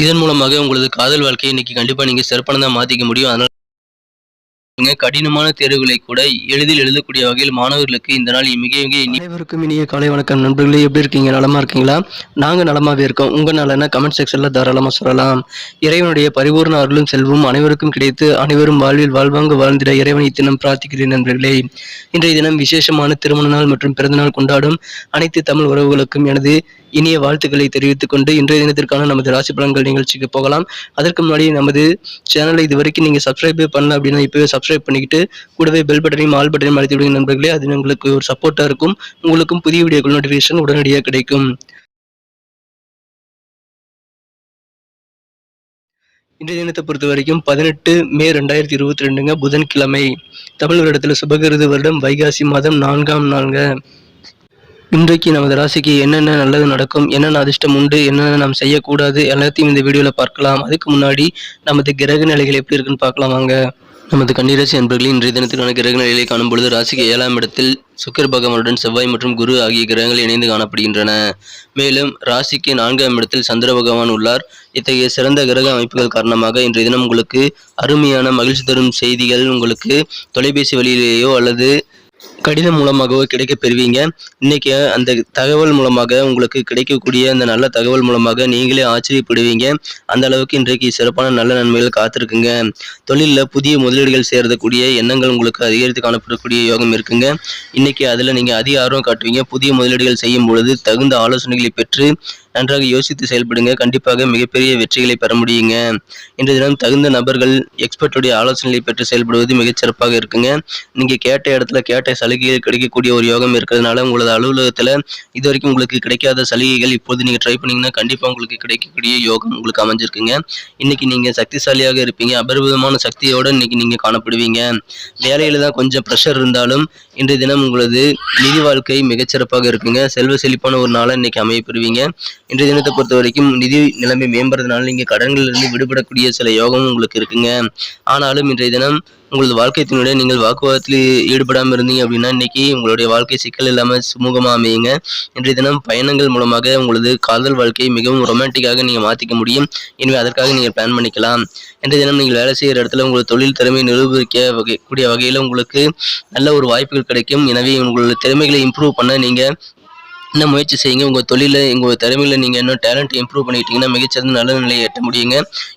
இதன் மூலமாக உங்களது காதல் வாழ்க்கையை இன்னைக்கு கண்டிப்பா நீங்க சிறப்பானதா மாத்திக்க முடியும். அதனால கடினமான தேர்வுகளை கூட எளிதில் எழுதக்கூடிய வகையில் மாணவர்களுக்கு இந்த நாள் மிக மிக அனைவருக்கும் இனிய காலை வணக்கம் நண்பர்களே. எப்படி இருக்கீங்க? நலமா இருக்கீங்களா? நாங்க நலமாவே இருக்கோம். உங்க நலனை கமெண்ட் செக்ஷன்ல தாராளமா சொல்லலாம். இறைவனுடைய பரிபூர்ண அருளும் செல்வம் அனைவருக்கும் கிடைத்து அனைவரும் வாழ்வில் வாழ்வாங்க வாழ்ந்திட இறைவனை தினம் பிரார்த்திக்கிறேன் நண்பர்களே. இன்றைய தினம் விசேஷமான திருமண நாள் மற்றும் பிறந்தநாள் கொண்டாடும் அனைத்து தமிழ் உறவுகளுக்கும் எனது இனிய வாழ்த்துக்களை தெரிவித்துக் கொண்டு இன்றைய தினத்திற்கான நமது ராசி பலன்கள் நிகழ்ச்சிக்கு போகலாம். அதற்கு முன்னாடி நமது சேனலை இது வரைக்கும் நீங்க சப்ஸ்கிரைப் பண்ணல அப்படின்னா இப்பவே சப்ஸ்கிரைப் பண்ணிக்கிட்டு கூடவே பெல் பட்டனையும் ஆல் பட்டனையும் அழுத்தி விடுங்க நண்பர்களே. அது உங்களுக்கு ஒரு சப்போர்ட்டா இருக்கும். உங்களுக்கும் புதிய வீடியோக்கள் நோட்டிபிகேஷன் உடனடியாக கிடைக்கும். இன்றைய தினத்தை பொறுத்த வரைக்கும் 18 மே 2022 புதன்கிழமை. தமிழ் வருடத்தில் சுபகிருது வருடம் வைகாசி மாதம் 4ஆம் நாளுங்க. இன்றைக்கு நமது ராசிக்கு என்னென்ன நல்லது நடக்கும், என்னென்ன அதிர்ஷ்டம் உண்டு, என்னென்ன நாம் செய்யக்கூடாது எல்லாத்தையும் இந்த வீடியோல பார்க்கலாம். அதுக்கு முன்னாடி நமது கிரக நிலைகள் எப்படி இருக்குன்னு பார்க்கலாம் வாங்க. நமது கன்னிராசி அன்பர்களே, இன்றைய தினத்திற்கான கிரக நிலையை காணும் பொழுது ராசிக்கு 7ஆம் இடத்தில் சுக்கிர பகவானுடன் செவ்வாய் மற்றும் குரு ஆகிய கிரகங்கள் இணைந்து காணப்படுகின்றன. மேலும் ராசிக்கு 4ஆம் இடத்தில் சந்திர பகவான் உள்ளார். இத்தகைய சிறந்த கிரக அமைப்புகள் காரணமாக இன்றைய தினம் உங்களுக்கு அருமையான மகிழ்ச்சி தரும் செய்திகள் உங்களுக்கு தொலைபேசி வழியிலேயோ அல்லது கடிதம் மூலமாகவோ கிடைக்க பெறுவீங்க. இன்னைக்கு அந்த தகவல் மூலமாக உங்களுக்கு கிடைக்கக்கூடிய அந்த நல்ல தகவல் மூலமாக நீங்களே ஆச்சரியப்படுவீங்க. அந்த அளவுக்கு இன்றைக்கு சிறப்பான நல்ல நன்மைகள் காத்திருக்குங்க. தொழிலில் புதிய முதலீடுகள் செய்யறதுக்கூடிய எண்ணங்கள் உங்களுக்கு அதிகரித்து காணப்படக்கூடிய யோகம் இருக்குங்க. இன்னைக்கு அதில் நீங்கள் அதிக ஆர்வம் காட்டுவீங்க. புதிய முதலீடுகள் செய்யும் பொழுது தகுந்த ஆலோசனைகளை பெற்று நன்றாக யோசித்து செயல்படுங்க. கண்டிப்பாக மிகப்பெரிய வெற்றிகளை பெற முடியுங்க. இன்றைய தினம் தகுந்த நபர்கள் எக்ஸ்பர்ட்டுடைய ஆலோசனைகளை பெற்று செயல்படுவது மிகச்சிறப்பாக இருக்குங்க. நீங்கள் கேட்ட இடத்துல கேட்ட சலுகைகள் கிடைக்கக்கூடிய ஒரு யோகம் இருக்கிறதுனால உங்களது அலுவலகத்தில் இது வரைக்கும் உங்களுக்கு கிடைக்காத சலுகைகள் இப்போது நீங்கள் ட்ரை பண்ணீங்கன்னா கண்டிப்பாக உங்களுக்கு கிடைக்கக்கூடிய யோகம் உங்களுக்கு அமைஞ்சிருக்குங்க. இன்னைக்கு நீங்கள் சக்திசாலியாக இருப்பீங்க. அபரிவிதமான சக்தியோடு இன்னைக்கு நீங்கள் காணப்படுவீங்க. வேலையில் தான் கொஞ்சம் ப்ரெஷர் இருந்தாலும் இன்றைய தினம் உங்களது நிதி வாழ்க்கை மிகச்சிறப்பாக இருக்குங்க. செல்வ செழிப்பான ஒரு நாளை இன்னைக்கு அமையப்பெறுவீங்க. இன்றைய தினத்தை பொறுத்த வரைக்கும் நிதி நிலைமை மேம்படுறதுனால நீங்கள் கடன்களிலிருந்து விடுபடக்கூடிய சில யோகமும் உங்களுக்கு இருக்குங்க. ஆனாலும் இன்றைய தினம் உங்களது வாழ்க்கை துணையுடன் நீங்கள் வாக்குவாதத்தில் ஈடுபடாமல் இருந்தீங்க அப்படின்னா இன்னைக்கு உங்களுடைய வாழ்க்கை சிக்கல் இல்லாமல் சுமூகமாக அமையுங்க. இன்றைய தினம் பயணங்கள் மூலமாக உங்களது காதல் வாழ்க்கையை மிகவும் ரொமான்டிக்காக நீங்கள் மாற்றிக்க முடியும். எனவே அதற்காக நீங்கள் பிளான் பண்ணிக்கலாம். இன்றைய தினம் நீங்கள் வேலை செய்கிற இடத்துல உங்களது தொழில் திறமையை நிரூபிக்க கூடிய வகையில் உங்களுக்கு நல்ல ஒரு வாய்ப்புகள் கிடைக்கும். எனவே உங்களது திறமைகளை இம்ப்ரூவ் பண்ண நீங்கள் இன்னும் முயற்சி செய்யுங்க. உங்கள் தொழிலில் உங்கள் திறமையில் நீங்கள் இன்னும் டேலண்ட் இம்ப்ரூவ் பண்ணிக்கிட்டீங்கன்னா மிகச்சிறந்த நல்ல நிலையை எட்ட முடியுங்க.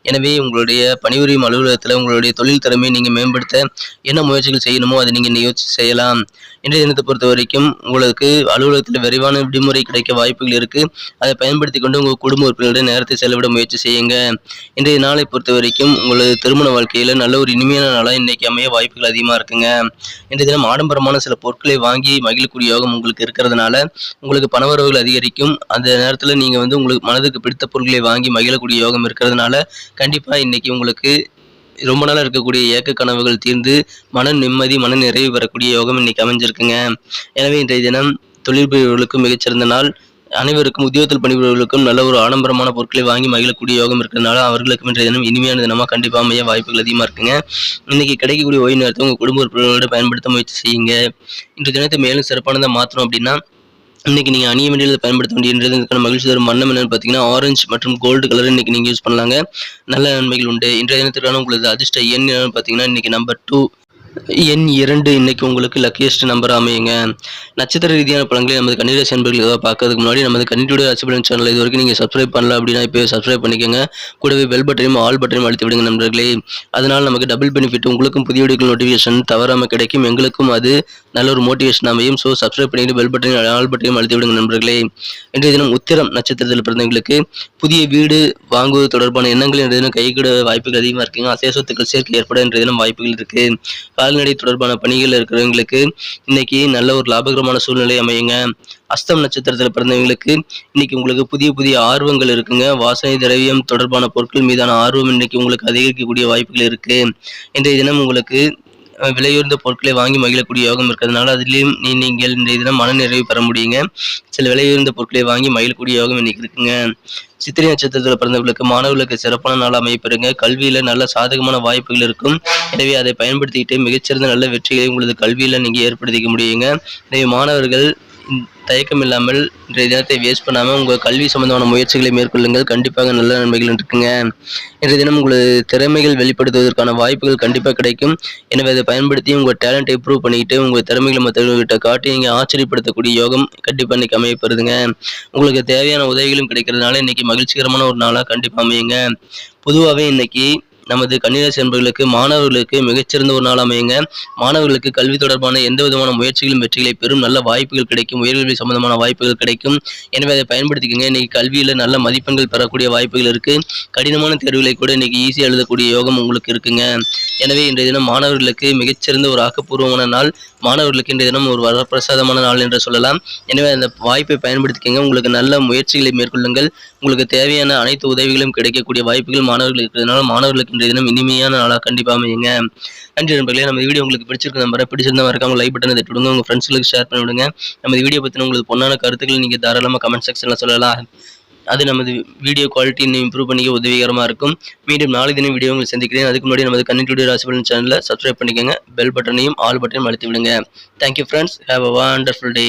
எனவே உங்களுடைய பணிபுரியும் அலுவலகத்தில் உங்களுடைய தொழில் திறமையை நீங்கள் மேம்படுத்த என்ன முயற்சிகள் செய்யணுமோ அதை நீங்கள் யோசிச்சு செய்யலாம். இன்றைய தினத்தை பொறுத்த வரைக்கும் உங்களுக்கு அலுவலகத்தில் விரைவான விடுமுறை கிடைக்க வாய்ப்புகள் இருக்குது. அதை பயன்படுத்தி கொண்டு உங்கள் குடும்ப உறுப்பினர்களிடம் நேரத்தை செலவிட முயற்சி செய்யுங்க. இன்றைய நாளை பொறுத்த வரைக்கும் உங்களது திருமண வாழ்க்கையில் நல்ல ஒரு இனிமையான நாளாக இன்றைக்கி அமைய வாய்ப்புகள் அதிகமாக இருக்குங்க. இன்றைய தினம் ஆடம்பரமான சில பொருட்களை வாங்கி மகிழக்கூடிய யோகம் உங்களுக்கு இருக்கிறதுனால உங்களுக்கு பணவரவுகள் அதிகரிக்கும். அந்த நேரத்தில் நீங்கள் உங்களுக்கு மனதுக்கு பிடித்த பொருட்களை வாங்கி மகிழக்கூடிய யோகம் இருக்கிறதுனால கண்டிப்பாக இன்னைக்கு உங்களுக்கு ரொம்ப நாளாக இருக்கக்கூடிய ஏக்க கனவுகள் தீர்ந்து மன நிம்மதி மன நிறைவு பெறக்கூடிய யோகம் இன்னைக்கு அமைஞ்சிருக்குங்க. எனவே இன்றைய தினம் தொழில் புரிபவர்களுக்கும் மிகச்சிறந்த நாள். அனைவருக்கும் உத்தியோகத்தில் பணிபுரிபவர்களுக்கும் நல்ல ஒரு ஆடம்பரமான பொருட்களை வாங்கி மகிழக்கூடிய யோகம் இருக்கிறதுனால அவர்களுக்கும் இன்றைய தினம் இனிமையான தினமாக கண்டிப்பாக அமைய வாய்ப்புகள் அதிகமாக இருக்குங்க. இன்னைக்கு கிடைக்கக்கூடிய ஓய்வு நேரத்தை உங்கள் குடும்ப உறுப்பினர்களோடு பயன்படுத்த முயற்சி செய்யுங்க. இன்றைய தினத்தை மேலும் சிறப்பானதாக மாற்றணும் அப்படின்னா இன்னைக்கு நீங்கள் அணிய வேண்டியதை பயன்படுத்த வேண்டியதுக்கான மகிழ்ச்சி தரும் வண்ணம் என்னன்னு பார்த்தீங்கன்னா ஆரஞ்சு மற்றும் கோல்டு கலர் இன்னைக்கு நீங்கள் யூஸ் பண்ணலாங்க. நல்ல நன்மைகள் உண்டு. இன்றைய தினத்திற்கான உங்களது அதிர்ஷ்ட எண் என்னன்னு பார்த்தீங்கன்னா இன்னைக்கு நம்பர் 2 எண் 2 இன்னைக்கு உங்களுக்கு லக்கியஸ்ட் நம்பர் அமையுங்க. நட்சத்திர ரீதியான பலன்களை நமது கன்னிராசி நண்பர்கள் ஏதாவது பார்க்கறதுக்கு முன்னாடி நமது கன்னியுடைய ராசி பலன் சேனல் இது வரைக்கும் நீங்கள் சப்ஸ்கிரைப் பண்ணல அப்படின்னா இப்போ சப்ஸ்கிரைப் பண்ணிக்கோங்க. கூடவே பெல் பட்டனையும் ஆல் பட்டனையும் அழுத்தி விடுங்க நண்பர்களே. அதனால் நமக்கு டபுள் பெனிஃபிட். உங்களுக்கும் புதிய வீடியோக்கள் நோட்டிஃபிகேஷன் தவறாமல் கிடைக்கும், எங்களுக்கும் அது நல்ல ஒரு மோட்டிவேஷன் அமையும். ஸோ சப்ஸ்கிரைப் பண்ணிட்டு பெல் பட்டனையும் ஆல் பட்டனையும் அழுத்தி விடுங்க நண்பர்களே. இன்றைய தினம் உத்திரம் நட்சத்திரத்தில் பிறந்தவங்களுக்கு புதிய வீடு வாங்குவது தொடர்பான எண்ணங்கள் இன்றைய தினம் கைகூட வாய்ப்புகள் அதிகமாக இருக்குங்க. அசைய சொத்துக்கள் சேர்க்கை ஏற்பட இன்றைய தினம் வாய்ப்புகள் இருக்கு. கால்நடை தொடர்பான பணிகள் இருக்கிறவங்களுக்கு இன்னைக்கு நல்ல ஒரு லாபகரமான சூழ்நிலை அமையுங்க. அஸ்தம் நட்சத்திரத்தில் பிறந்தவங்களுக்கு இன்னைக்கு உங்களுக்கு புதிய புதிய ஆர்வங்கள் இருக்குங்க. வாசனை திரவியம் தொடர்பான பொருட்கள் மீதான ஆர்வம் இன்னைக்கு உங்களுக்கு அதிகரிக்கக்கூடிய வாய்ப்புகள் இருக்கு. இன்றைய தினம் உங்களுக்கு விலையுயர்ந்த பொருட்களை வாங்கி மகிழக்கூடிய யோகம் இருக்கிறதுனால அதிலையும் நீங்கள் இன்றைய தினம் மன நிறைவு பெற முடியுங்க. சில விலையுயர்ந்த பொருட்களை வாங்கி மகிழக்கூடிய யோகம் இன்னைக்கு இருக்குங்க. சித்திரை நட்சத்திரத்தில் பிறந்தவர்களுக்கு மாணவர்களுக்கு சிறப்பான நாள் அமைப்பெறுங்க. கல்வியில நல்ல சாதகமான வாய்ப்புகள் இருக்கும். எனவே அதை பயன்படுத்திக்கிட்டு மிகச்சிறந்த நல்ல வெற்றிகளை உங்களது கல்வியில நீங்க ஏற்படுத்திக்க முடியுங்க. எனவே மாணவர்கள் தயக்கம் இல்லாமல் இன்றைய தினத்தை வேஸ்ட் பண்ணாமல் உங்கள் கல்வி சம்பந்தமான முயற்சிகளை மேற்கொள்ளுங்கள். கண்டிப்பாக நல்ல நன்மைகள் இருக்குங்க. இன்றைய தினம் உங்களது திறமைகள் வெளிப்படுத்துவதற்கான வாய்ப்புகள் கண்டிப்பாக கிடைக்கும். எனவே அதை பயன்படுத்தி உங்கள் டேலண்ட்டை இம்ப்ரூவ் பண்ணிக்கிட்டு உங்கள் திறமைகளை மற்றவர்கள்கிட்ட காட்டி நீங்கள் ஆச்சரியப்படுத்தக்கூடிய யோகம் கண்டிப்பாக இன்றைக்கி அமையப்படுதுங்க. உங்களுக்கு தேவையான உதவிகளும் கிடைக்கிறதுனால இன்றைக்கி மகிழ்ச்சிகரமான ஒரு நாளாக கண்டிப்பாக அமையுங்க. பொதுவாகவே இன்றைக்கி நமது கன்னிராசி அன்பர்களுக்கு மாணவர்களுக்கு மிகச்சிறந்த ஒரு நாள் அமையுங்க. மாணவர்களுக்கு கல்வி தொடர்பான எந்த விதமான முயற்சிகளும் வெற்றிகளை பெறும் நல்ல வாய்ப்புகள் கிடைக்கும். உயர்கல்வி சம்பந்தமான வாய்ப்புகள் கிடைக்கும். எனவே அதை பயன்படுத்திக்கங்க. இன்னைக்கு கல்வியில் நல்ல மதிப்பெண்கள் பெறக்கூடிய வாய்ப்புகள் இருக்கு. கடினமான தேர்வுகளை கூட இன்னைக்கு ஈஸியாக எழுதக்கூடிய யோகம் உங்களுக்கு இருக்குங்க. எனவே இன்றைய தினம் மாணவர்களுக்கு மிகச்சிறந்த ஒரு ஆக்கப்பூர்வமான நாள். மாணவர்களுக்கு இன்றைய தினம் ஒரு வரப்பிரசாதமான நாள் என்று சொல்லலாம். எனவே அந்த வாய்ப்பை பயன்படுத்திக்கங்க. உங்களுக்கு நல்ல முயற்சிகளை மேற்கொள்ளுங்கள். உங்களுக்கு தேவையான அனைத்து உதவிகளும் கிடைக்கக்கூடிய வாய்ப்புகள் மாணவர்களுக்கு இருக்கிறதுனால மாணவர்களுக்கு இன்றைய தினம் இனிமையான நாளாக கண்டிப்பாக அமையுங்க. நன்றி நண்பர்களே. நம்ம வீடியோ உங்களுக்கு பிடிச்சிருக்க நம்பரை பிடிச்சிருந்தா மறக்காம லைக் பட்டனை தட்டி விடுங்க. உங்கள் ஃப்ரெண்ட்ஸ்களுக்கு ஷேர் பண்ணி விடுங்க. நம்ம வீடியோ பற்றின உங்களுக்கு பொண்ணான கருத்துக்களை நீங்கள் தாராளமாக கமெண்ட் செக்ஷனில் சொல்லலாம். அது நமது வீடியோ குவாலிட்டி இன்னும் இம்ப்ரூவ் பண்ணிக்க உதவிகரமாக இருக்கும். மீண்டும் நாளை தினம் வீடியோ உங்களுக்கு சந்திக்கிறேன். அதுக்கு முன்னாடி நமது கன்னி டுடே ராசி பலன் சேனலை சப்ஸ்கிரைப் பண்ணிக்கோங்க. பெல் பட்டனையும் ஆல் பட்டனையும் அழுத்தி விடுங்க. Thank you friends. Have a wonderful day.